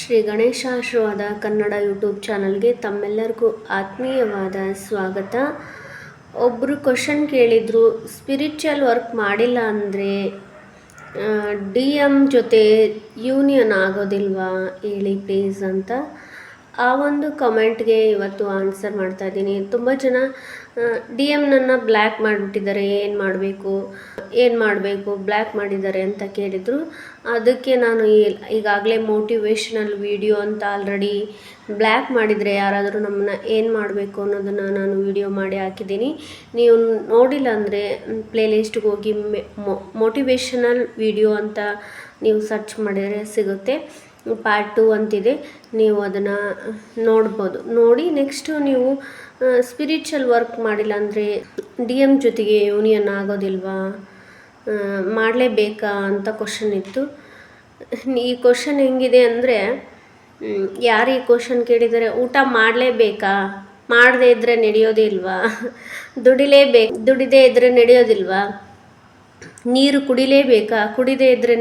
Shri ಗಣೇಶಾಶೀರ್ವಾದ Kannada YouTube ಚಾನಲ್ಗೆ ತಮ್ಮೆಲ್ಲರಿಗೂ ಆತ್ಮೀಯವಾದ ಸ್ವಾಗತ. ಒಬ್ಬರು ಕ್ವಶನ್ ಕೇಳಿದರು, ಸ್ಪಿರಿಚುವಲ್ ವರ್ಕ್ ಮಾಡಿಲ್ಲ ಅಂದರೆ DM ಜೊತೆ ಯೂನಿಯನ್ ಆಗೋದಿಲ್ವಾ ಹೇಳಿ ಪ್ಲೀಸ್ ಅಂತ. ಆ ಒಂದು ಕಮೆಂಟ್ಗೆ ಇವತ್ತು ಆನ್ಸರ್ ಮಾಡ್ತಾ ಇದ್ದೀನಿ. ತುಂಬ ಜನ DMನನ್ನು ಬ್ಲ್ಯಾಕ್ ಮಾಡಿಬಿಟ್ಟಿದ್ದಾರೆ, ಏನು ಮಾಡಬೇಕು ಬ್ಲ್ಯಾಕ್ ಮಾಡಿದ್ದಾರೆ ಅಂತ ಕೇಳಿದರು. ಅದಕ್ಕೆ ನಾನು ಈಗಾಗಲೇ ಮೋಟಿವೇಶ್ನಲ್ ವಿಡಿಯೋ ಅಂತ ಆಲ್ರೆಡಿ ಬ್ಲ್ಯಾಕ್ ಮಾಡಿದರೆ ಯಾರಾದರೂ ನಮ್ಮನ್ನ ಏನು ಮಾಡಬೇಕು ಅನ್ನೋದನ್ನು ನಾನು ವಿಡಿಯೋ ಮಾಡಿ ಹಾಕಿದ್ದೀನಿ. ನೀವು ನೋಡಿಲ್ಲ ಅಂದರೆ ಪ್ಲೇಲಿಸ್ಟ್ಗೆ ಹೋಗಿ ಮೋಟಿವೇಶನಲ್ ವಿಡಿಯೋ ಅಂತ ನೀವು ಸರ್ಚ್ ಮಾಡಿದರೆ ಸಿಗುತ್ತೆ. ಪಾರ್ಟ್ 2 ಅಂತಿದೆ, ನೀವು ಅದನ್ನು ನೋಡ್ಬೋದು. ನೋಡಿ ನೆಕ್ಸ್ಟು ನೀವು ಸ್ಪಿರಿಚುವಲ್ ವರ್ಕ್ ಮಾಡಿಲ್ಲ ಅಂದರೆ DM ಜೊತೆಗೆ ಯೂನಿಯನ್ ಆಗೋದಿಲ್ವಾ, ಮಾಡಲೇಬೇಕಾ ಅಂತ ಕ್ವಶನ್ ಇತ್ತು. ಈ ಕ್ವಶನ್ ಹೆಂಗಿದೆ ಅಂದರೆ, ಯಾರು ಈ ಕ್ವಶನ್ ಕೇಳಿದರೆ ಊಟ ಮಾಡಲೇಬೇಕಾ, ಮಾಡದೇ ಇದ್ದರೆ ನಡೆಯೋದಿಲ್ವಾ, ದುಡಿದೇ ಇದ್ದರೆ ನಡೆಯೋದಿಲ್ವಾ, ನೀರು ಕುಡಿಲೇಬೇಕಾ, ಕುಡಿದೇ ಇದ್ದರೆ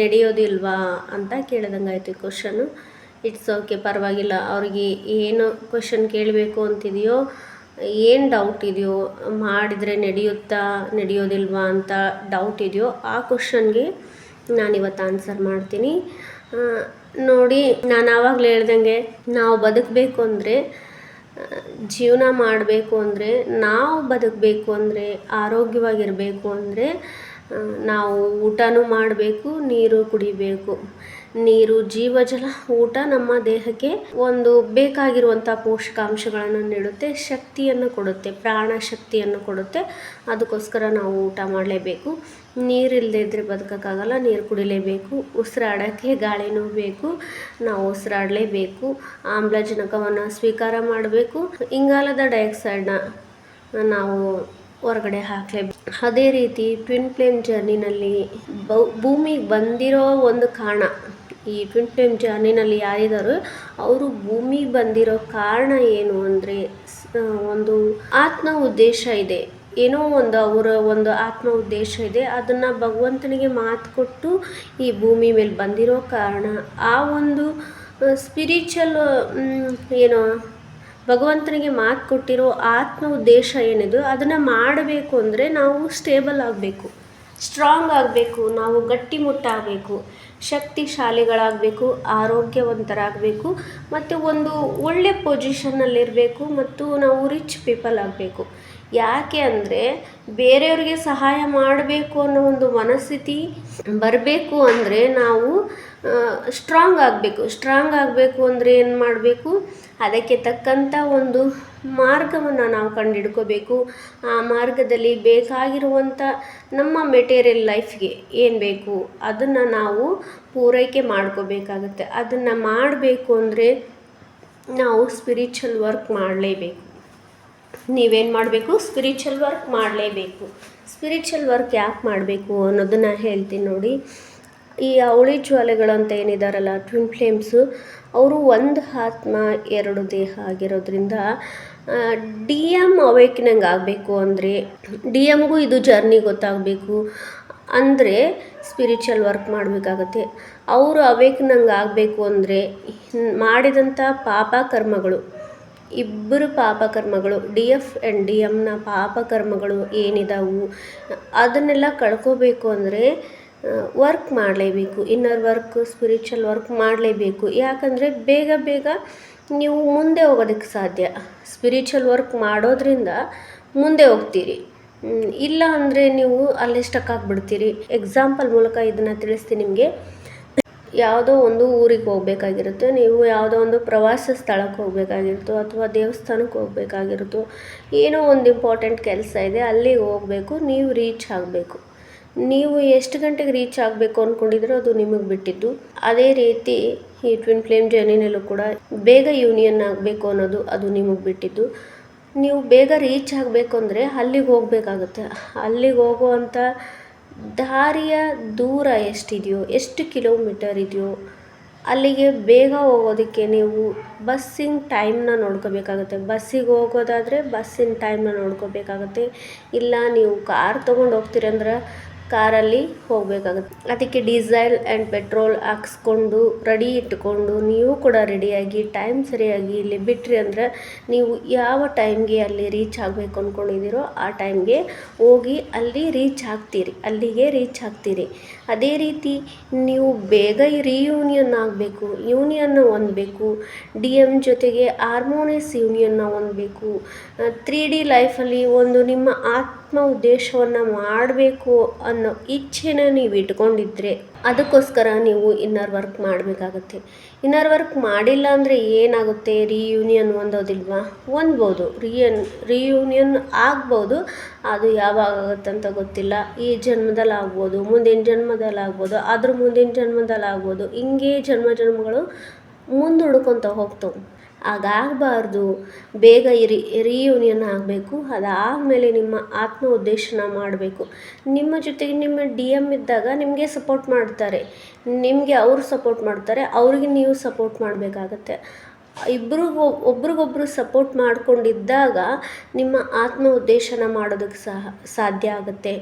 ನಡೆಯೋದಿಲ್ವಾ ಅಂತ ಕೇಳಿದಂಗಾಯ್ತು ಈ ಕ್ವಶನು. ಇಟ್ಸ್ ಓಕೆ, ಪರವಾಗಿಲ್ಲ. ಅವ್ರಿಗೆ ಏನು ಕ್ವಶನ್ ಕೇಳಬೇಕು ಅಂತಿದೆಯೋ, ಏನು ಡೌಟ್ ಇದೆಯೋ, ಮಾಡಿದರೆ ನಡೆಯೋದಿಲ್ವಾ ಅಂತ ಡೌಟ್ ಇದೆಯೋ ಆ ಕ್ವಶನ್ಗೆ ನಾನಿವತ್ತು ಆನ್ಸರ್ ಮಾಡ್ತೀನಿ. ನೋಡಿ, ನಾನು ಆವಾಗಲೇ ಹೇಳ್ದಂಗೆ, ನಾವು ಬದುಕಬೇಕು ಅಂದರೆ, ಜೀವನ ಮಾಡಬೇಕು ಅಂದರೆ, ನಾವು ಬದುಕಬೇಕು ಅಂದರೆ, ಆರೋಗ್ಯವಾಗಿರಬೇಕು ಅಂದರೆ ನಾವು ಊಟನೂ ಮಾಡಬೇಕು, ನೀರು ಕುಡಿಬೇಕು. ನೀರು ಜೀವಜಲ, ಊಟ ನಮ್ಮ ದೇಹಕ್ಕೆ ಒಂದು ಬೇಕಾಗಿರುವಂಥ ಪೋಷಕಾಂಶಗಳನ್ನು ನೀಡುತ್ತೆ, ಶಕ್ತಿಯನ್ನು ಕೊಡುತ್ತೆ, ಪ್ರಾಣ ಶಕ್ತಿಯನ್ನು ಕೊಡುತ್ತೆ. ಅದಕ್ಕೋಸ್ಕರ ನಾವು ಊಟ ಮಾಡಲೇಬೇಕು. ನೀರಿಲ್ಲದೆ ಇದ್ದರೆ ಬದುಕೋಕ್ಕಾಗಲ್ಲ, ನೀರು ಕುಡಿಲೇಬೇಕು. ಉಸಿರಾಡೋಕ್ಕೆ ಗಾಳಿನೂ ಬೇಕು, ನಾವು ಉಸಿರಾಡಲೇಬೇಕು. ಆಮ್ಲಜನಕವನ್ನು ಸ್ವೀಕಾರ ಮಾಡಬೇಕು, ಇಂಗಾಲದ ಡೈಆಕ್ಸೈಡ್ನ ನಾವು ಹೊರಗಡೆ ಹಾಕಲೇಬೇಕು. ಅದೇ ರೀತಿ ಟ್ವಿನ್ ಫ್ಲೇಮ್ ಜರ್ನಿನಲ್ಲಿ ಭೂಮಿಗೆ ಬಂದಿರೋ ಒಂದು ಕಾರಣ, ಈ ಟ್ವಿನ್ ಫ್ಲೇಮ್ ಜರ್ನಿನಲ್ಲಿ ಯಾರಿದ್ದಾರೋ ಅವರು ಭೂಮಿಗೆ ಬಂದಿರೋ ಕಾರಣ ಏನು ಅಂದರೆ, ಒಂದು ಆತ್ಮ ಉದ್ದೇಶ ಇದೆ, ಏನೋ ಒಂದು ಅವರ ಒಂದು ಆತ್ಮ ಉದ್ದೇಶ ಇದೆ. ಅದನ್ನು ಭಗವಂತನಿಗೆ ಮಾತು ಕೊಟ್ಟು ಈ ಭೂಮಿ ಮೇಲೆ ಬಂದಿರೋ ಕಾರಣ, ಆ ಒಂದು ಸ್ಪಿರಿಚುವಲ್ ಭಗವಂತನಿಗೆ ಮಾತು ಕೊಟ್ಟಿರೋ ಆತ್ಮ ಉದ್ದೇಶ ಏನಿದೆ ಅದನ್ನು ಮಾಡಬೇಕು ಅಂದರೆ ನಾವು ಸ್ಟೇಬಲ್ ಆಗಬೇಕು, ಸ್ಟ್ರಾಂಗ್ ಆಗಬೇಕು, ನಾವು ಗಟ್ಟಿಮುಟ್ಟಾಗಬೇಕು, ಶಕ್ತಿಶಾಲಿಗಳಾಗಬೇಕು, ಆರೋಗ್ಯವಂತರಾಗಬೇಕು, ಮತ್ತು ಒಂದು ಒಳ್ಳೆ ಪೊಸಿಷನ್ನಲ್ಲಿರಬೇಕು, ಮತ್ತು ನಾವು ರಿಚ್ ಪೀಪಲ್ ಆಗಬೇಕು. ಯಾಕೆ ಅಂದರೆ ಬೇರೆಯವ್ರಿಗೆ ಸಹಾಯ ಮಾಡಬೇಕು ಅನ್ನೋ ಒಂದು ಮನಸ್ಥಿತಿ ಬರಬೇಕು ಅಂದರೆ ನಾವು ಸ್ಟ್ರಾಂಗ್ ಆಗಬೇಕು ಅಂದರೆ ಏನು ಮಾಡಬೇಕು, ಅದಕ್ಕೆ ತಕ್ಕಂಥ ಒಂದು ಮಾರ್ಗವನ್ನು ನಾವು ಕಂಡುಹಿಡ್ಕೋಬೇಕು. ಆ ಮಾರ್ಗದಲ್ಲಿ ಬೇಕಾಗಿರುವಂಥ ನಮ್ಮ ಮೆಟೀರಿಯಲ್ ಲೈಫ್ಗೆ ಏನು ಬೇಕು ಅದನ್ನು ನಾವು ಪೂರೈಕೆ ಮಾಡ್ಕೋಬೇಕಾಗತ್ತೆ. ಅದನ್ನು ಮಾಡಬೇಕು ಅಂದರೆ ನಾವು ಸ್ಪಿರಿಚುವಲ್ ವರ್ಕ್ ಮಾಡಲೇಬೇಕು. ನೀವೇನು ಮಾಡಬೇಕು, ಸ್ಪಿರಿಚುವಲ್ ವರ್ಕ್ ಮಾಡಲೇಬೇಕು. ಸ್ಪಿರಿಚುವಲ್ ವರ್ಕ್ ಯಾಕೆ ಮಾಡಬೇಕು ಅನ್ನೋದನ್ನು ಹೇಳ್ತೀನಿ ನೋಡಿ. ಈ ಅವಳಿ ಜ್ವಾಲೆಗಳು ಅಂತ ಏನಿದಾರಲ್ಲ, ಟ್ವಿನ್ ಫ್ಲೇಮ್ಸು, ಅವರು ಒಂದು ಆತ್ಮ ಎರಡು ದೇಹ ಆಗಿರೋದ್ರಿಂದ DM ಅವೇಕ್ನಿಂಗ್ ಆಗಬೇಕು ಅಂದರೆ, DMಗೂ ಇದು ಜರ್ನಿ ಗೊತ್ತಾಗಬೇಕು ಅಂದರೆ ಸ್ಪಿರಿಚುವಲ್ ವರ್ಕ್ ಮಾಡಬೇಕಾಗತ್ತೆ. ಅವರು ಅವೇಕ್ನಿಂಗ್ ಆಗಬೇಕು ಅಂದರೆ ಮಾಡಿದಂಥ ಪಾಪಕರ್ಮಗಳು, ಇಬ್ಬರು ಪಾಪಕರ್ಮಗಳು, DF ಆ್ಯಂಡ್ DMನ ಪಾಪಕರ್ಮಗಳು ಏನಿದಾವು ಅದನ್ನೆಲ್ಲ ಕಳ್ಕೋಬೇಕು ಅಂದರೆ ವರ್ಕ್ ಮಾಡಲೇಬೇಕು. ಇನ್ನರ್ ವರ್ಕ್, ಸ್ಪಿರಿಚುವಲ್ ವರ್ಕ್ ಮಾಡಲೇಬೇಕು. ಯಾಕಂದರೆ ಬೇಗ ನೀವು ಮುಂದೆ ಹೋಗೋದಕ್ಕೆ ಸಾಧ್ಯ. ಸ್ಪಿರಿಚುವಲ್ ವರ್ಕ್ ಮಾಡೋದ್ರಿಂದ ಮುಂದೆ ಹೋಗ್ತೀರಿ, ಇಲ್ಲ ಅಂದರೆ ನೀವು ಅಲ್ಲೇ ಸ್ಟಕ್ ಆಗಿಬಿಡ್ತೀರಿ. ಎಕ್ಸಾಂಪಲ್ ಮೂಲಕ ಇದನ್ನು ತಿಳಿಸ್ತೀನಿ ನಿಮಗೆ. ಯಾವುದೋ ಒಂದು ಊರಿಗೆ ಹೋಗಬೇಕಾಗಿರುತ್ತೆ, ನೀವು ಯಾವುದೋ ಒಂದು ಪ್ರವಾಸ ಸ್ಥಳಕ್ಕೆ ಹೋಗಬೇಕಾಗಿರುತ್ತೋ, ಅಥವಾ ದೇವಸ್ಥಾನಕ್ಕೆ ಹೋಗಬೇಕಾಗಿರುತ್ತೋ, ಏನೋ ಒಂದು ಇಂಪಾರ್ಟೆಂಟ್ ಕೆಲಸ ಇದೆ, ಅಲ್ಲಿಗೆ ಹೋಗಬೇಕು, ನೀವು ರೀಚ್ ಆಗಬೇಕು. ನೀವು ಎಷ್ಟು ಗಂಟೆಗೆ ರೀಚ್ ಆಗಬೇಕು ಅಂದ್ಕೊಂಡಿದ್ರೋ ಅದು ನಿಮಗೆ ಬಿಟ್ಟಿದ್ದು. ಅದೇ ರೀತಿ ಈ ಟ್ವಿನ್ ಫ್ಲೇಮ್ ಜರ್ನಿನಲ್ಲೂ ಕೂಡ ಬೇಗ ಯೂನಿಯನ್ ಆಗಬೇಕು ಅನ್ನೋದು ಅದು ನಿಮಗೆ ಬಿಟ್ಟಿದ್ದು. ನೀವು ಬೇಗ ರೀಚ್ ಆಗಬೇಕು ಅಂದರೆ ಅಲ್ಲಿಗೆ ಹೋಗಬೇಕಾಗುತ್ತೆ. ಅಲ್ಲಿಗೆ ಹೋಗುವಂಥ ದಾರಿಯ ದೂರ ಎಷ್ಟಿದೆಯೋ, ಎಷ್ಟು ಕಿಲೋಮೀಟರ್ ಇದೆಯೋ, ಅಲ್ಲಿಗೆ ಬೇಗ ಹೋಗೋದಕ್ಕೆ ನೀವು ಬಸ್ಸಿನ ಟೈಮ್ನ ನೋಡ್ಕೋಬೇಕಾಗುತ್ತೆ. ಬಸ್ಸಿಗೆ ಹೋಗೋದಾದರೆ ಬಸ್ಸಿನ ಟೈಮ್ನ ನೋಡ್ಕೋಬೇಕಾಗುತ್ತೆ. ಇಲ್ಲ ನೀವು ಕಾರ್ ತೊಗೊಂಡು ಹೋಗ್ತೀರಂದ್ರೆ ಕಾರಲ್ಲಿ ಹೋಗಬೇಕಾಗುತ್ತೆ. ಅದಕ್ಕೆ ಡೀಸೆಲ್ ಆ್ಯಂಡ್ ಪೆಟ್ರೋಲ್ ಹಾಕ್ಸ್ಕೊಂಡು ರೆಡಿ ಇಟ್ಕೊಂಡು ನೀವು ಕೂಡ ರೆಡಿಯಾಗಿ ಟೈಮ್ ಸರಿಯಾಗಿ ಇಲ್ಲಿ ಬಿಟ್ರಿ ಅಂದರೆ ನೀವು ಯಾವ ಟೈಮ್ಗೆ ಅಲ್ಲಿ ರೀಚ್ ಆಗಬೇಕು ಅಂದ್ಕೊಂಡಿದ್ದೀರೋ ಆ ಟೈಮ್ಗೆ ಹೋಗಿ ಅಲ್ಲಿಗೆ ರೀಚ್ ಆಗ್ತೀರಿ. ಅದೇ ರೀತಿ ನೀವು ಬೇಗ ರಿಯೂನಿಯನ್ ಆಗಬೇಕು, ಯೂನಿಯನ್ನ ಹೊಂದಬೇಕು, DM ಜೊತೆಗೆ ಹಾರ್ಮೋನಿಯಸ್ ಯೂನಿಯನ್ನ ಹೊಂದಬೇಕು. 3D ಲೈಫಲ್ಲಿ ಒಂದು ನಿಮ್ಮ ಆತ್ಮ ಉದ್ದೇಶವನ್ನು ಮಾಡಬೇಕು ಅನ್ನೋ ಇಚ್ಛೆನ ನೀವು ಇಟ್ಕೊಂಡಿದ್ರೆ ಅದಕ್ಕೋಸ್ಕರ ನೀವು ಇನ್ನರ್ ವರ್ಕ್ ಮಾಡಬೇಕಾಗತ್ತೆ. ಇನ್ನರ್ ವರ್ಕ್ ಮಾಡಿಲ್ಲ ಅಂದರೆ ಏನಾಗುತ್ತೆ? ರಿಯೂನಿಯನ್ ಹೊಂದೋದಿಲ್ವಾ? ಹೊಂದ್ಬೋದು, ರಿಯೂನಿಯನ್ ಆಗ್ಬೋದು. ಅದು ಯಾವಾಗ ಆಗುತ್ತಂತ ಗೊತ್ತಿಲ್ಲ. ಈ ಜನ್ಮದಲ್ಲಿ ಆಗ್ಬೋದು, ಮುಂದಿನ ಜನ್ಮದಲ್ಲಿ ಆಗ್ಬೋದು, ಅದ್ರ ಮುಂದಿನ ಜನ್ಮದಲ್ಲಿ ಆಗ್ಬೋದು. ಹಿಂಗೆ ಜನ್ಮಗಳು ಮುಂದೂಡ್ಕೊತ ಹೋಗ್ತವೆ. ಹಾಗಾಗಬಾರ್ದು. ಬೇಗ ರಿಯೂನಿಯನ್ ಆಗಬೇಕು. ಅದಾದಮೇಲೆ ನಿಮ್ಮ ಆತ್ಮ ಉದ್ದೇಶನ ಮಾಡಬೇಕು. ನಿಮ್ಮ ಜೊತೆಗೆ ನಿಮ್ಮ DM ಇದ್ದಾಗ ನಿಮಗೆ ಸಪೋರ್ಟ್ ಮಾಡ್ತಾರೆ, ನಿಮಗೆ ಅವರು ಸಪೋರ್ಟ್ ಮಾಡ್ತಾರೆ, ಅವ್ರಿಗೆ ನೀವು ಸಪೋರ್ಟ್ ಮಾಡಬೇಕಾಗತ್ತೆ. ಒಬ್ರಿಗೊಬ್ರು ಸಪೋರ್ಟ್ ಮಾಡ್ಕೊಂಡಿದ್ದಾಗ ನಿಮ್ಮ ಆತ್ಮ ಉದ್ದೇಶನ ಮಾಡೋದಕ್ಕೆ ಸಾಧ್ಯ ಆಗುತ್ತೆ.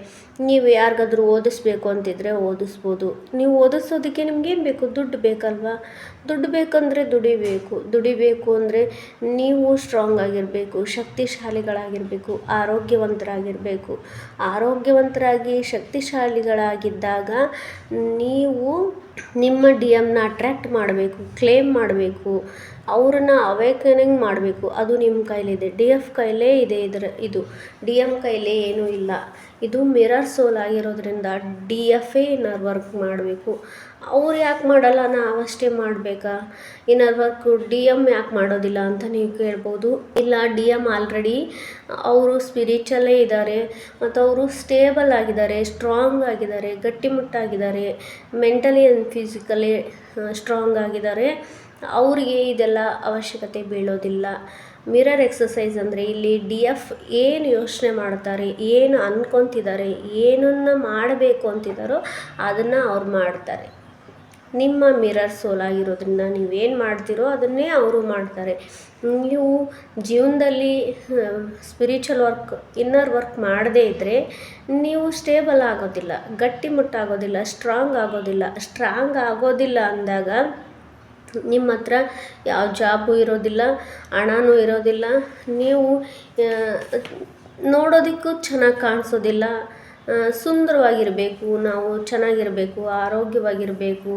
ನೀವು ಯಾರಿಗಾದ್ರೂ ಓದಿಸ್ಬೇಕು ಅಂತಿದ್ರೆ ಓದಿಸ್ಬೋದು. ನೀವು ಓದಿಸೋದಕ್ಕೆ ನಿಮ್ಗೇನು ಬೇಕು? ದುಡ್ಡು ಬೇಕಲ್ವಾ? ದುಡ್ಡು ಬೇಕಂದರೆ ದುಡಿಬೇಕು ಅಂದರೆ ನೀವು ಸ್ಟ್ರಾಂಗ್ ಆಗಿರಬೇಕು, ಶಕ್ತಿಶಾಲಿಗಳಾಗಿರಬೇಕು, ಆರೋಗ್ಯವಂತರಾಗಿ ಶಕ್ತಿಶಾಲಿಗಳಾಗಿದ್ದಾಗ ನೀವು ನಿಮ್ಮ DMನ ಅಟ್ರ್ಯಾಕ್ಟ್ ಮಾಡಬೇಕು, ಕ್ಲೇಮ್ ಮಾಡಬೇಕು, ಅವ್ರನ್ನ ಅವೇಕನಿಂಗ್ ಮಾಡಬೇಕು. ಅದು ನಿಮ್ಮ ಕೈಲಿದೆ. DF ಕೈಲೇ ಇದೆ. ಇದು DM ಕೈಲೇ ಏನೂ ಇಲ್ಲ. ಇದು ಮಿರರ್ ಸೋಲ್ ಆಗಿರೋದ್ರಿಂದ DFೇ ಇನ್ನರ್ ವರ್ಕ್ ಮಾಡಬೇಕು. ಅವ್ರು ಯಾಕೆ ಮಾಡಲ್ಲ, ನಾವಷ್ಟೇ ಮಾಡಬೇಕಾ? ಇನ್ನರ್ ವರ್ಕು DM ಯಾಕೆ ಮಾಡೋದಿಲ್ಲ ಅಂತ ನೀವು ಕೇಳ್ಬೋದು. ಇಲ್ಲ, DM ಆಲ್ರೆಡಿ ಅವರು ಸ್ಪಿರಿಚುವಲ್ಲೇ ಇದ್ದಾರೆ ಮತ್ತು ಅವರು ಸ್ಟೇಬಲ್ ಆಗಿದ್ದಾರೆ, ಸ್ಟ್ರಾಂಗ್ ಆಗಿದ್ದಾರೆ, ಗಟ್ಟಿಮುಟ್ಟಾಗಿದ್ದಾರೆ, ಮೆಂಟಲಿ ಆ್ಯಂಡ್ ಫಿಸಿಕಲಿ ಸ್ಟ್ರಾಂಗ್ ಆಗಿದ್ದಾರೆ. ಅವರಿಗೆ ಇದೆಲ್ಲ ಅವಶ್ಯಕತೆ ಬೀಳೋದಿಲ್ಲ. ಮಿರರ್ ಎಕ್ಸಸೈಸ್ ಅಂದರೆ ಇಲ್ಲಿ DF ಏನು ಯೋಚನೆ ಮಾಡ್ತಾರೆ, ಏನು ಅಂದ್ಕೊತಿದ್ದಾರೆ, ಏನನ್ನು ಮಾಡಬೇಕು ಅಂತಿದ್ದಾರೋ ಅದನ್ನು ಅವ್ರು ಮಾಡ್ತಾರೆ. ನಿಮ್ಮ ಮಿರರ್ ಸೋಲ್ ಆಗಿರೋದ್ರಿಂದ ನೀವೇನು ಮಾಡ್ತೀರೋ ಅದನ್ನೇ ಅವರು ಮಾಡ್ತಾರೆ. ನೀವು ಜೀವನದಲ್ಲಿ ಸ್ಪಿರಿಚುವಲ್ ವರ್ಕ್, ಇನ್ನರ್ ವರ್ಕ್ ಮಾಡದೇ ಇದ್ದರೆ ನೀವು ಸ್ಟೇಬಲ್ ಆಗೋದಿಲ್ಲ, ಗಟ್ಟಿಮುಟ್ಟಾಗೋದಿಲ್ಲ, ಸ್ಟ್ರಾಂಗ್ ಆಗೋದಿಲ್ಲ ಅಂದಾಗ ನಿಮ್ಮ ಹತ್ರ ಯಾವ ಜಾಬು ಇರೋದಿಲ್ಲ, ಹಣನೂ ಇರೋದಿಲ್ಲ, ನೀವು ನೋಡೋದಕ್ಕೂ ಚೆನ್ನಾಗಿ ಕಾಣಿಸೋದಿಲ್ಲ. ಸುಂದರವಾಗಿರಬೇಕು, ನಾವು ಚೆನ್ನಾಗಿರಬೇಕು, ಆರೋಗ್ಯವಾಗಿರಬೇಕು,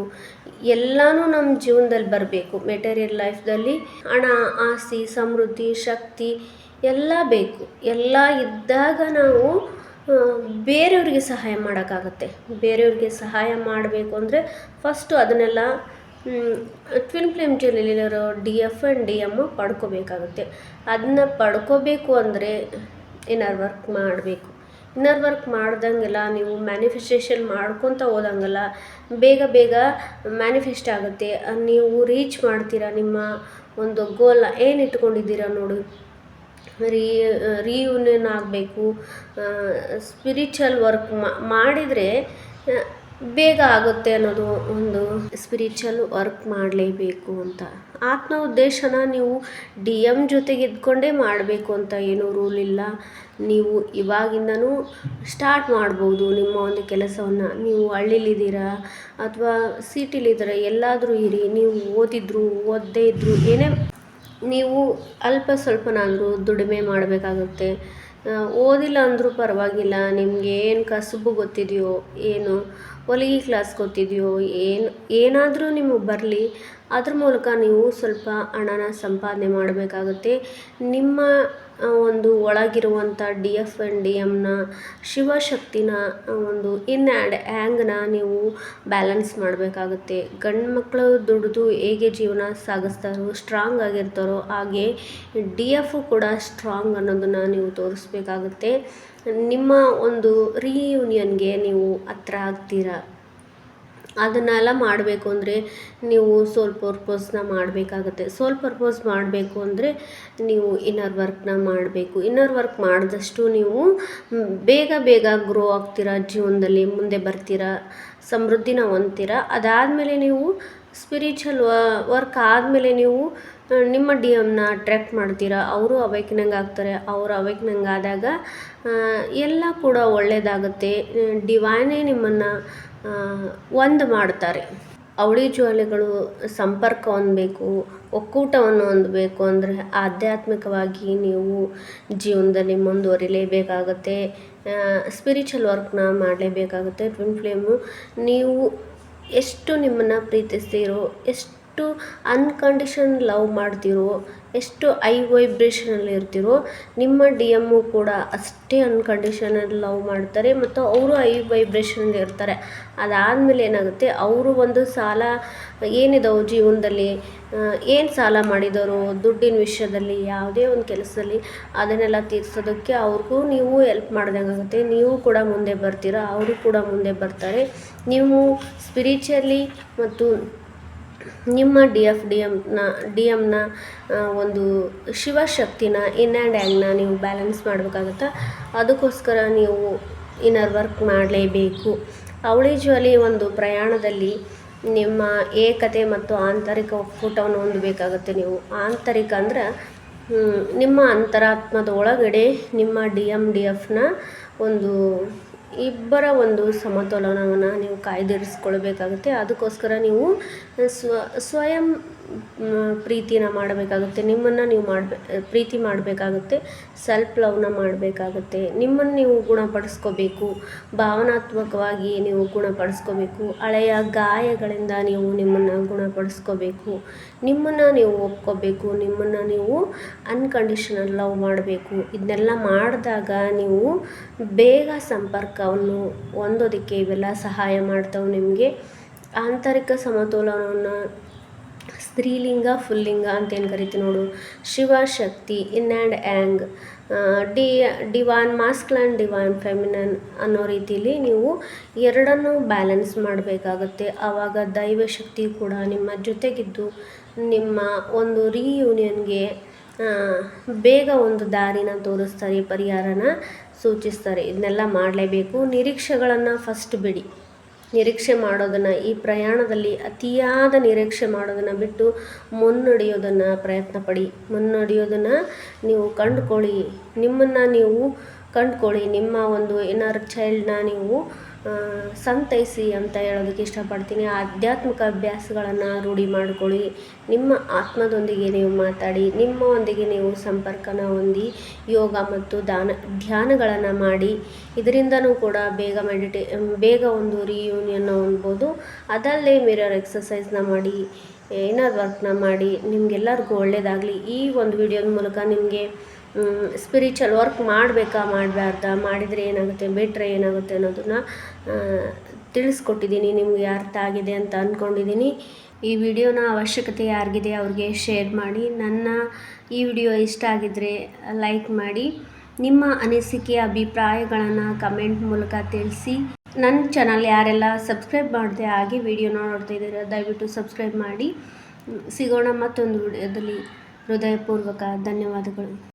ಎಲ್ಲನೂ ನಮ್ಮ ಜೀವನದಲ್ಲಿ ಬರಬೇಕು. ಮೆಟೀರಿಯಲ್ ಲೈಫ್ದಲ್ಲಿ ಹಣ, ಆಸ್ತಿ, ಸಮೃದ್ಧಿ, ಶಕ್ತಿ ಎಲ್ಲ ಬೇಕು. ಎಲ್ಲ ಇದ್ದಾಗ ನಾವು ಬೇರೆಯವ್ರಿಗೆ ಸಹಾಯ ಮಾಡೋಕ್ಕಾಗತ್ತೆ. ಬೇರೆಯವ್ರಿಗೆ ಸಹಾಯ ಮಾಡಬೇಕು ಅಂದರೆ ಫಸ್ಟು ಅದನ್ನೆಲ್ಲ ಟ್ವಿನ್ ಫ್ಲೇಮ್ ಜ್ಯುವೆಲ್ಲರಿಲಿರೋ DF ಆ್ಯಂಡ್ DM ಪಡ್ಕೋಬೇಕಾಗುತ್ತೆ. ಅದನ್ನ ಪಡ್ಕೋಬೇಕು ಅಂದರೆ ಇನ್ನರ್ ವರ್ಕ್ ಮಾಡಬೇಕು. ಇನ್ನರ್ ವರ್ಕ್ ಮಾಡ್ದಂಗೆಲ್ಲ ನೀವು ಮ್ಯಾನಿಫೆಸ್ಟೇಷನ್ ಮಾಡ್ಕೊತ ಹೋದಂಗೆಲ್ಲ ಬೇಗ ಮ್ಯಾನಿಫೆಸ್ಟ್ ಆಗುತ್ತೆ. ನೀವು ರೀಚ್ ಮಾಡ್ತೀರಾ ನಿಮ್ಮ ಒಂದು ಗೋಲ್ನ. ಏನು ಇಟ್ಕೊಂಡಿದ್ದೀರಾ ನೋಡಿ, ರಿಯೂನಿಯನ್ ಆಗಬೇಕು, ಸ್ಪಿರಿಚುವಲ್ ವರ್ಕ್ ಮಾಡಿದರೆ ಬೇಗ ಆಗುತ್ತೆ ಅನ್ನೋದು ಒಂದು. ಸ್ಪಿರಿಚುವಲ್ ವರ್ಕ್ ಮಾಡಲೇಬೇಕು ಅಂತ ಆತ್ಮ ಉದ್ದೇಶನ ನೀವು DM ಜೊತೆಗೆ ಇದ್ಕೊಂಡೇ ಮಾಡಬೇಕು ಅಂತ ಏನೂ ರೂಲ್ ಇಲ್ಲ. ನೀವು ಇವಾಗಿಂದನೂ ಸ್ಟಾರ್ಟ್ ಮಾಡ್ಬೋದು ನಿಮ್ಮ ಒಂದು ಕೆಲಸವನ್ನು. ನೀವು ಹಳ್ಳಿಲಿದ್ದೀರಾ ಅಥವಾ ಸಿಟಿಲಿದ್ದೀರಾ, ಎಲ್ಲಾದರೂ ಇರಿ, ನೀವು ಓದದೇ ಇದ್ದರೂ ಏನೇ ನೀವು ಅಲ್ಪ ಸ್ವಲ್ಪನಾದರೂ ದುಡಿಮೆ ಮಾಡಬೇಕಾಗುತ್ತೆ. ಓದಿಲ್ಲ ಅಂದರೂ ಪರವಾಗಿಲ್ಲ, ನಿಮಗೆ ಏನು ಕಸುಬು ಗೊತ್ತಿದೆಯೋ, ಏನು ಹೊಲಿಗೆ ಕ್ಲಾಸ್ ಗೊತ್ತಿದೆಯೋ, ಏನಾದರೂ ನಿಮಗೆ ಬರಲಿ, ಅದ್ರ ಮೂಲಕ ನೀವು ಸ್ವಲ್ಪ ಹಣನ ಸಂಪಾದನೆ ಮಾಡಬೇಕಾಗುತ್ತೆ. ನಿಮ್ಮ ಒಂದು ಒಳಗಿರುವಂಥ DF ಆ್ಯಂಡ್ DMನ ಶಿವಶಕ್ತಿನ ಒಂದು ಇನ್ ಆ್ಯಂಡ್ ಹ್ಯಾಂಗ್ನ ನೀವು ಬ್ಯಾಲೆನ್ಸ್ ಮಾಡಬೇಕಾಗುತ್ತೆ. ಗಂಡು ಮಕ್ಕಳು ದುಡಿದು ಹೇಗೆ ಜೀವನ ಸಾಗಿಸ್ತಾರೋ, ಸ್ಟ್ರಾಂಗ್ ಆಗಿರ್ತಾರೋ, ಹಾಗೆ DF ಕೂಡ ಸ್ಟ್ರಾಂಗ್ ಅನ್ನೋದನ್ನು ನೀವು ತೋರಿಸ್ಬೇಕಾಗುತ್ತೆ. ನಿಮ್ಮ ಒಂದು ರಿಯೂನಿಯನ್ಗೆ ನೀವು ಹತ್ರ ಆಗ್ತೀರಾ. ಅದನ್ನೆಲ್ಲ ಮಾಡಬೇಕು ಅಂದರೆ ನೀವು ಸೋಲ್ ಪರ್ಪಸ್ನ ಮಾಡಬೇಕಾಗುತ್ತೆ. ಸೋಲ್ ಪರ್ಪಸ್ ಮಾಡಬೇಕು ಅಂದರೆ ನೀವು ಇನ್ನರ್ ವರ್ಕ್ನ ಮಾಡಬೇಕು. ಇನ್ನರ್ ವರ್ಕ್ ಮಾಡಿದಷ್ಟು ನೀವು ಬೇಗ ಗ್ರೋ ಆಗ್ತೀರಾ, ಜೀವನದಲ್ಲಿ ಮುಂದೆ ಬರ್ತೀರಾ, ಸಮೃದ್ಧಿನ ಹೊಂದ್ತೀರಾ. ಅದಾದಮೇಲೆ ನೀವು ಸ್ಪಿರಿಚುವಲ್ ವರ್ಕ್ ಆದಮೇಲೆ ನೀವು ನಿಮ್ಮ ಡಿ ಎಮ್ನ ಅಟ್ರ್ಯಾಕ್ಟ್ ಮಾಡ್ತೀರಾ, ಅವರು ಅವೇಕ್ನಿಂಗ್ ಆಗ್ತಾರೆ. ಅವರು ಅವೇಕ್ನಿಂಗ್ ಆದಾಗ ಎಲ್ಲ ಕೂಡ ಒಳ್ಳೆಯದಾಗುತ್ತೆ. ಡಿವೈನೇ ನಿಮ್ಮನ್ನು ಒಂದು ಮಾಡ್ತಾರೆ. ಅವಳಿ ಜ್ವಾಲೆಗಳು ಸಂಪರ್ಕ ಹೊಂದಬೇಕು, ಒಕ್ಕೂಟವನ್ನು ಹೊಂದಬೇಕು ಅಂದರೆ ಆಧ್ಯಾತ್ಮಿಕವಾಗಿ ನೀವು ಜೀವನದಲ್ಲಿ ಮುಂದುವರಿಲೇಬೇಕಾಗತ್ತೆ. ಸ್ಪಿರಿಚುವಲ್ ವರ್ಕ್ನ ಮಾಡಲೇಬೇಕಾಗುತ್ತೆ. ಟ್ವಿನ್ ಫ್ಲೇಮು ನೀವು ಎಷ್ಟು ನಿಮ್ಮನ್ನು ಪ್ರೀತಿಸ್ತೀರೋ, ಎಷ್ಟು ಅನ್ಕಂಡೀಷನ್ ಲವ್ ಮಾಡ್ತೀರೋ, ಎಷ್ಟು ಐ ವೈಬ್ರೇಷನಲ್ಲಿ ಇರ್ತೀರೋ, ನಿಮ್ಮ ಡಿ ಎಮ್ಮು ಕೂಡ ಅಷ್ಟೇ ಅನ್ಕಂಡೀಷನಲ್ ಲವ್ ಮಾಡ್ತಾರೆ ಮತ್ತು ಅವರು ಐ ವೈಬ್ರೇಷನಲ್ಲಿ ಇರ್ತಾರೆ. ಅದಾದಮೇಲೆ ಏನಾಗುತ್ತೆ, ಅವರು ಒಂದು ಸಾಲ ಏನಿದಾವೆ ಜೀವನದಲ್ಲಿ, ಏನು ಸಾಲ ಮಾಡಿದವರು ದುಡ್ಡಿನ ವಿಷಯದಲ್ಲಿ, ಯಾವುದೇ ಒಂದು ಕೆಲಸದಲ್ಲಿ ಅದನ್ನೆಲ್ಲ ತೀರ್ಸೋದಕ್ಕೆ ಅವ್ರಿಗೂ ನೀವು ಎಲ್ಪ್ ಮಾಡ್ದಂಗಾಗುತ್ತೆ. ನೀವು ಕೂಡ ಮುಂದೆ ಬರ್ತೀರಾ, ಅವರು ಕೂಡ ಮುಂದೆ ಬರ್ತಾರೆ. ನೀವು ಸ್ಪಿರಿಚುವಲಿ ಮತ್ತು ನಿಮ್ಮ ಡಿ ಎಮ್ನ ಒಂದು ಶಿವಶಕ್ತಿನ ಇನ್ ಆ್ಯಂಡ್ ಯಾಂಗ್ನ ನೀವು ಬ್ಯಾಲೆನ್ಸ್ ಮಾಡಬೇಕಾಗತ್ತೆ. ಅದಕ್ಕೋಸ್ಕರ ನೀವು ಇನ್ನರ್ ವರ್ಕ್ ಮಾಡಲೇಬೇಕು. ಅವಳಿ ಜ್ವಾಲೆ ಒಂದು ಪ್ರಯಾಣದಲ್ಲಿ ನಿಮ್ಮ ಏಕತೆ ಮತ್ತು ಆಂತರಿಕ ಒಕ್ಕೂಟವನ್ನು ಹೊಂದಬೇಕಾಗತ್ತೆ. ನೀವು ಆಂತರಿಕ ಅಂದ್ರೆ ನಿಮ್ಮ ಅಂತರಾತ್ಮದ ಒಳಗಡೆ ನಿಮ್ಮ ಡಿ ಎಫ್ನ ಒಂದು ಇಬ್ಬರ ಒಂದು ಸಮತೋಲನವನ್ನು ನೀವು ಕಾಯ್ದಿರಿಸ್ಕೊಳ್ಬೇಕಾಗುತ್ತೆ. ಅದಕ್ಕೋಸ್ಕರ ನೀವು ಸ್ವಯಂ ಪ್ರೀತಿನ ಮಾಡಬೇಕಾಗುತ್ತೆ. ನಿಮ್ಮನ್ನು ನೀವು ಪ್ರೀತಿ ಮಾಡಬೇಕಾಗುತ್ತೆ. ಸೆಲ್ಫ್ ಲವ್ನ ಮಾಡಬೇಕಾಗುತ್ತೆ. ನಿಮ್ಮನ್ನು ನೀವು ಗುಣಪಡಿಸ್ಕೋಬೇಕು. ಭಾವನಾತ್ಮಕವಾಗಿ ನೀವು ಗುಣಪಡಿಸ್ಕೋಬೇಕು. ಹಳೆಯ ಗಾಯಗಳಿಂದ ನೀವು ನಿಮ್ಮನ್ನು ಗುಣಪಡಿಸ್ಕೋಬೇಕು. ನಿಮ್ಮನ್ನು ನೀವು ಒಪ್ಕೋಬೇಕು. ನಿಮ್ಮನ್ನು ನೀವು ಅನ್ಕಂಡೀಷನಲ್ ಲವ್ ಮಾಡಬೇಕು. ಇದನ್ನೆಲ್ಲ ಮಾಡಿದಾಗ ನೀವು ಬೇಗ ಸಂಪರ್ಕವನ್ನು ಹೊಂದೋದಕ್ಕೆ ಇವೆಲ್ಲ ಸಹಾಯ ಮಾಡ್ತಾವೆ. ನಿಮಗೆ ಆಂತರಿಕ ಸಮತೋಲನವನ್ನು ಸ್ತ್ರೀಲಿಂಗ ಪುಲ್ಲಿಂಗ ಅಂತೇನು ಕರಿತೀವಿ ನೋಡು, Shivashakti yin and yang, divine masculine, divine feminine ಅನ್ನೋ ರೀತಿಯಲ್ಲಿ ನೀವು ಎರಡನ್ನೂ ಬ್ಯಾಲೆನ್ಸ್ ಮಾಡಬೇಕಾಗತ್ತೆ. ಆವಾಗ ದೈವಶಕ್ತಿ ಕೂಡ ನಿಮ್ಮ ಜೊತೆಗಿದ್ದು ನಿಮ್ಮ ಒಂದು ರೀಯೂನಿಯನ್ಗೆ ಬೇಗ ಒಂದು ದಾರಿನ ತೋರಿಸ್ತಾರೆ, ಪರಿಹಾರನ ಸೂಚಿಸ್ತಾರೆ. ಇದನ್ನೆಲ್ಲ ಮಾಡಲೇಬೇಕು. ನಿರೀಕ್ಷೆಗಳನ್ನು ಫಸ್ಟ್ ಬಿಡಿ. ನಿರೀಕ್ಷೆ ಮಾಡೋದನ್ನು, ಈ ಪ್ರಯಾಣದಲ್ಲಿ ಅತಿಯಾದ ನಿರೀಕ್ಷೆ ಮಾಡೋದನ್ನು ಬಿಟ್ಟು ಮುನ್ನಡೆಯೋದನ್ನು ಪ್ರಯತ್ನ ಪಡಿ. ಮುನ್ನಡೆಯೋದನ್ನು ನೀವು ಕಂಡುಕೊಳ್ಳಿ. ನಿಮ್ಮನ್ನು ನೀವು ಕಂಡುಕೊಳ್ಳಿ. ನಿಮ್ಮ ಒಂದು ಇನ್ನರ್ ಚೈಲ್ಡ್ನ ನೀವು ಸಂತೈಸಿ ಅಂತ ಹೇಳೋದಕ್ಕೆ ಇಷ್ಟಪಡ್ತೀನಿ. ಆಧ್ಯಾತ್ಮಿಕ ಅಭ್ಯಾಸಗಳನ್ನು ರೂಢಿ ಮಾಡಿಕೊಳ್ಳಿ. ನಿಮ್ಮ ಆತ್ಮದೊಂದಿಗೆ ನೀವು ಮಾತಾಡಿ, ನಿಮ್ಮೊಂದಿಗೆ ನೀವು ಸಂಪರ್ಕನ ಹೊಂದಿ ಯೋಗ ಮತ್ತು ಧ್ಯಾನಗಳನ್ನು ಮಾಡಿ. ಇದರಿಂದನೂ ಕೂಡ ಬೇಗ ಒಂದು ರಿಯೂನಿಯನ್ನ ಹೊಂದ್ಬೋದು. ಅದಲ್ಲೇ ಮಿರರ್ ಎಕ್ಸಸೈಸ್ನ ಮಾಡಿ, ಇನ್ನರ್ ವರ್ಕ್ನ ಮಾಡಿ. ನಿಮಗೆಲ್ಲರಿಗೂ ಒಳ್ಳೆಯದಾಗಲಿ. ಈ ಒಂದು ವಿಡಿಯೋದ ಮೂಲಕ ನಿಮಗೆ ಸ್ಪಿರಿಚುವಲ್ ವರ್ಕ್ ಮಾಡಬೇಕಾ ಮಾಡಬಾರ್ದಾ, ಮಾಡಿದರೆ ಏನಾಗುತ್ತೆ, ಬಿಟ್ಟರೆ ಏನಾಗುತ್ತೆ ಅನ್ನೋದನ್ನು ತಿಳಿಸ್ಕೊಟ್ಟಿದ್ದೀನಿ. ನಿಮಗೆ ಅರ್ಥ ಆಗಿದೆ ಅಂತ ಅಂದ್ಕೊಂಡಿದ್ದೀನಿ. ಈ ವಿಡಿಯೋನ ಅವಶ್ಯಕತೆ ಯಾರಿಗಿದೆ ಅವ್ರಿಗೆ ಶೇರ್ ಮಾಡಿ. ನನ್ನ ಈ ವಿಡಿಯೋ ಇಷ್ಟ ಆಗಿದ್ದರೆ ಲೈಕ್ ಮಾಡಿ. ನಿಮ್ಮ ಅನಿಸಿಕೆ ಅಭಿಪ್ರಾಯಗಳನ್ನು ಕಮೆಂಟ್ ಮೂಲಕ ತಿಳಿಸಿ. ನನ್ನ ಚಾನಲ್ ಯಾರೆಲ್ಲ ಸಬ್ಸ್ಕ್ರೈಬ್ ಮಾಡದೆ ಹಾಗೆ ವಿಡಿಯೋನ ನೋಡ್ತಾ ಇದ್ದೀರಾ, ದಯವಿಟ್ಟು ಸಬ್ಸ್ಕ್ರೈಬ್ ಮಾಡಿ. ಸಿಗೋಣ ಮತ್ತೊಂದು ವಿಡಿಯೋದಲ್ಲಿ. ಹೃದಯಪೂರ್ವಕ ಧನ್ಯವಾದಗಳು.